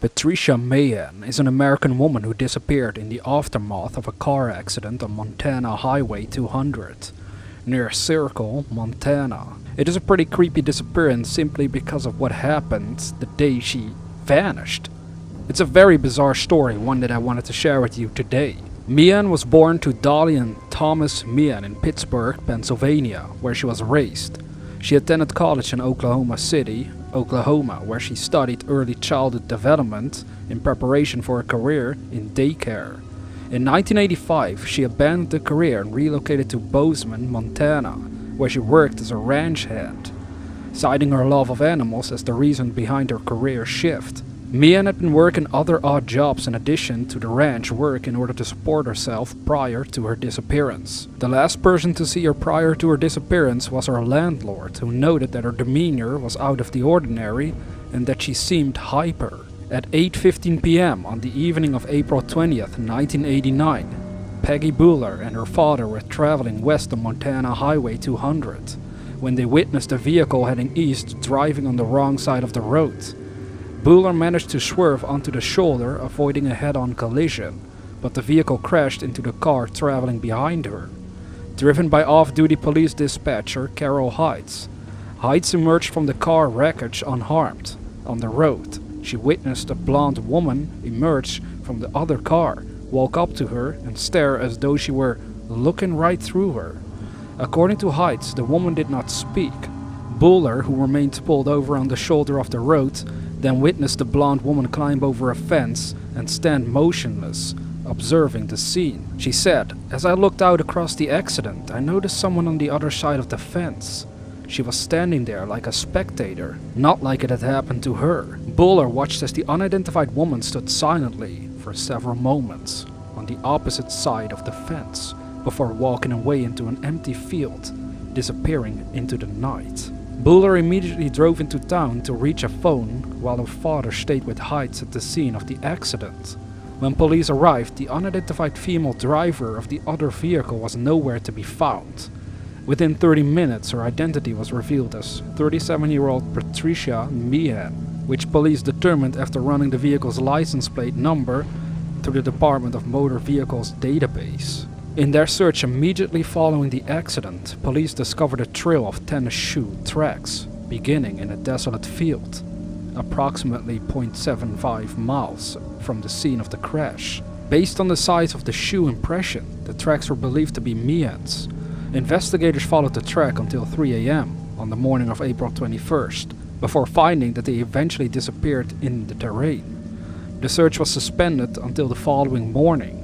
Patricia Meehan is an American woman who disappeared in the aftermath of a car accident on Montana Highway 200, near Circle, Montana. It is a pretty creepy disappearance simply because of what happened the day she vanished. It's a very bizarre story, one that I wanted to share with you today. Meehan was born to Dolly and Thomas Meehan in Pittsburgh, Pennsylvania, where she was raised. She attended college in Oklahoma City, Oklahoma, where she studied early childhood development in preparation for a career in daycare. In 1985, she abandoned the career and relocated to Bozeman, Montana, where she worked as a ranch hand, citing her love of animals as the reason behind her career shift. Meehan had been working other odd jobs in addition to the ranch work in order to support herself prior to her disappearance. The last person to see her prior to her disappearance was her landlord, who noted that her demeanor was out of the ordinary and that she seemed hyper. At 8:15 p.m. on the evening of April 20th, 1989, Peggy Bueller and her father were traveling west on Montana Highway 200 when they witnessed a vehicle heading east driving on the wrong side of the road. Bueller managed to swerve onto the shoulder, avoiding a head-on collision, but the vehicle crashed into the car traveling behind her. Driven by off-duty police dispatcher Carol Heights, Heights emerged from the car wreckage unharmed. On the road, she witnessed a blonde woman emerge from the other car, walk up to her and stare as though she were looking right through her. According to Heights, the woman did not speak. Bueller, who remained pulled over on the shoulder of the road, then witnessed the blonde woman climb over a fence and stand motionless, observing the scene. She said, "As I looked out across the accident, I noticed someone on the other side of the fence. She was standing there like a spectator, not like it had happened to her." Bueller watched as the unidentified woman stood silently for several moments on the opposite side of the fence, before walking away into an empty field, disappearing into the night. Bueller immediately drove into town to reach a phone, while her father stayed with Heights at the scene of the accident. When police arrived, the unidentified female driver of the other vehicle was nowhere to be found. Within 30 minutes, her identity was revealed as 37-year-old Patricia Meehan, which police determined after running the vehicle's license plate number through the Department of Motor Vehicles database. In their search immediately following the accident, police discovered a trail of tennis shoe tracks, beginning in a desolate field, approximately 0.75 miles from the scene of the crash. Based on the size of the shoe impression, the tracks were believed to be Meehan's. Investigators followed the track until 3 a.m. on the morning of April 21st, before finding that they eventually disappeared in the terrain. The search was suspended until the following morning.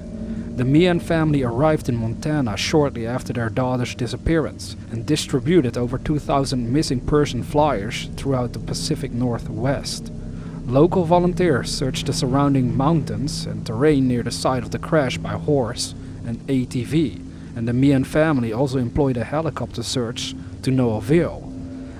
The Meehan family arrived in Montana shortly after their daughter's disappearance and distributed over 2,000 missing person flyers throughout the Pacific Northwest. Local volunteers searched the surrounding mountains and terrain near the site of the crash by horse and ATV, and the Meehan family also employed a helicopter search to no avail.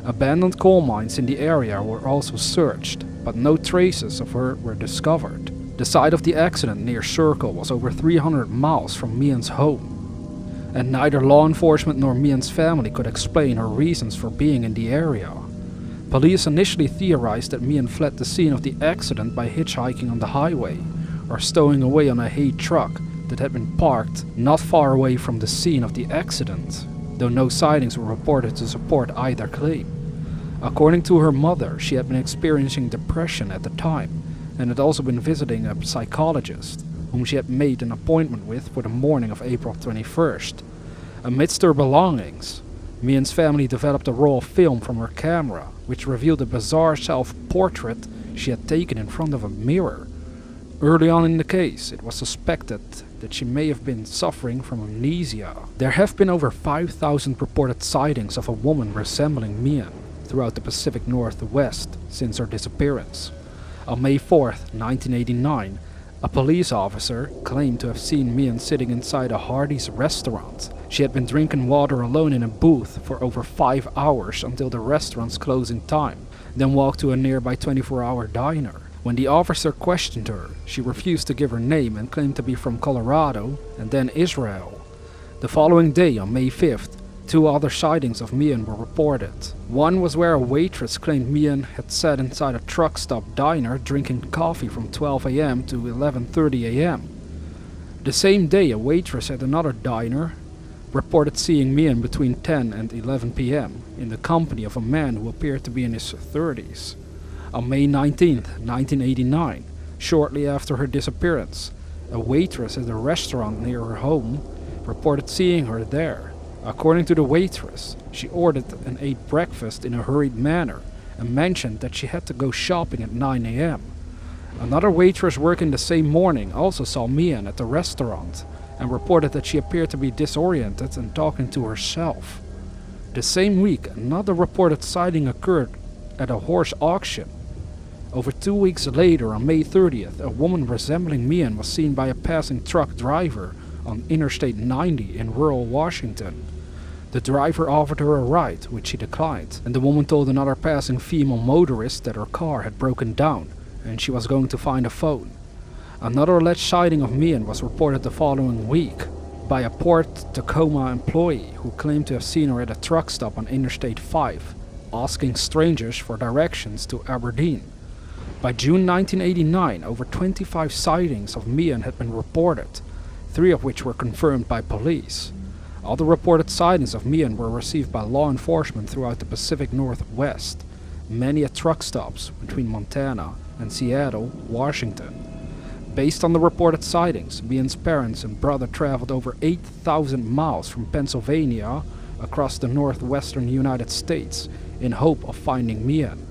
Abandoned coal mines in the area were also searched, but no traces of her were discovered. The site of the accident near Circle was over 300 miles from Meehan's home, and neither law enforcement nor Meehan's family could explain her reasons for being in the area. Police initially theorized that Meehan fled the scene of the accident by hitchhiking on the highway, or stowing away on a hay truck that had been parked not far away from the scene of the accident, though no sightings were reported to support either claim. According to her mother, she had been experiencing depression at the time, and had also been visiting a psychologist, whom she had made an appointment with for the morning of April 21st. Amidst her belongings, Meehan's family developed a roll of film from her camera, which revealed a bizarre self-portrait she had taken in front of a mirror. Early on in the case, it was suspected that she may have been suffering from amnesia. There have been over 5,000 reported sightings of a woman resembling Meehan throughout the Pacific Northwest since her disappearance. On May 4th, 1989, a police officer claimed to have seen Meehan sitting inside a Hardee's restaurant. She had been drinking water alone in a booth for over 5 hours until the restaurant's closing time, then walked to a nearby 24-hour diner. When the officer questioned her, she refused to give her name and claimed to be from Colorado and then Israel. The following day, on May 5th, Two other sightings of Meehan were reported. One was where a waitress claimed Meehan had sat inside a truck stop diner drinking coffee from 12 a.m. to 11:30 a.m. The same day, a waitress at another diner reported seeing Meehan between 10 and 11 p.m. in the company of a man who appeared to be in his 30s. On May 19, 1989, shortly after her disappearance, a waitress at a restaurant near her home reported seeing her there. According to the waitress, she ordered and ate breakfast in a hurried manner and mentioned that she had to go shopping at 9 a.m. Another waitress working the same morning also saw Meehan at the restaurant and reported that she appeared to be disoriented and talking to herself. The same week, another reported sighting occurred at a horse auction. Over 2 weeks later, on May 30th, a woman resembling Meehan was seen by a passing truck driver on Interstate 90 in rural Washington. The driver offered her a ride, which she declined, and the woman told another passing female motorist that her car had broken down and she was going to find a phone. Another alleged sighting of Meehan was reported the following week by a Port Tacoma employee who claimed to have seen her at a truck stop on Interstate 5, asking strangers for directions to Aberdeen. By June 1989, over 25 sightings of Meehan had been reported, 3 of which were confirmed by police. Other reported sightings of Meehan were received by law enforcement throughout the Pacific Northwest, many at truck stops between Montana and Seattle, Washington. Based on the reported sightings, Meehan's parents and brother traveled over 8,000 miles from Pennsylvania across the northwestern United States in hope of finding Meehan.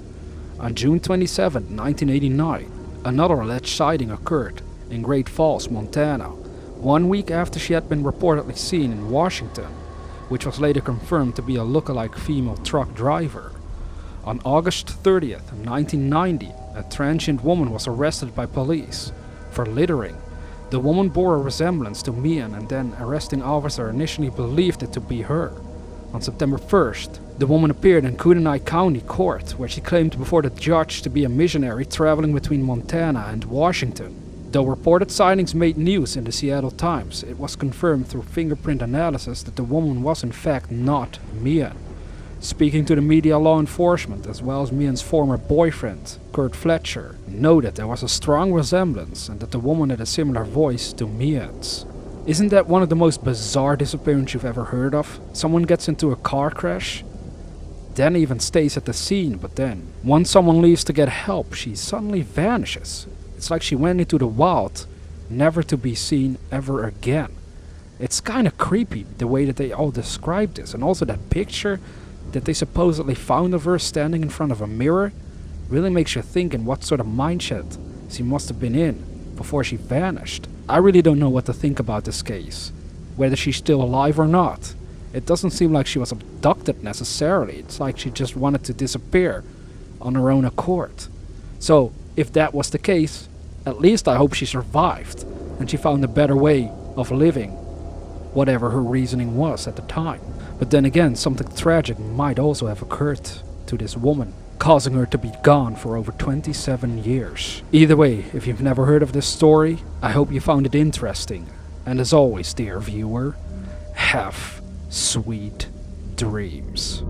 On June 27, 1989, another alleged sighting occurred in Great Falls, Montana, 1 week after she had been reportedly seen in Washington, which was later confirmed to be a lookalike female truck driver. On August 30th, 1990, a transient woman was arrested by police for littering. The woman bore a resemblance to Meehan, and then arresting officer initially believed it to be her. On September 1st, the woman appeared in Kootenai County Court, where she claimed before the judge to be a missionary traveling between Montana and Washington. Though reported sightings made news in the Seattle Times, it was confirmed through fingerprint analysis that the woman was in fact not Meehan. Speaking to the media, law enforcement, as well as Meehan's former boyfriend, Kurt Fletcher, noted there was a strong resemblance and that the woman had a similar voice to Meehan's. Isn't that one of the most bizarre disappearances you've ever heard of? Someone gets into a car crash, then even stays at the scene, but then, once someone leaves to get help, she suddenly vanishes. It's like she went into the wild, never to be seen ever again. It's kinda creepy the way that they all describe this, and also that picture that they supposedly found of her standing in front of a mirror really makes you think in what sort of mindset she must have been in before she vanished. I really don't know what to think about this case, whether she's still alive or not. It doesn't seem like she was abducted necessarily. It's like she just wanted to disappear on her own accord. So, if that was the case, at least I hope she survived and she found a better way of living, whatever her reasoning was at the time. But then again, something tragic might also have occurred to this woman, causing her to be gone for over 27 years. Either way, if you've never heard of this story, I hope you found it interesting. And as always, dear viewer, have sweet dreams.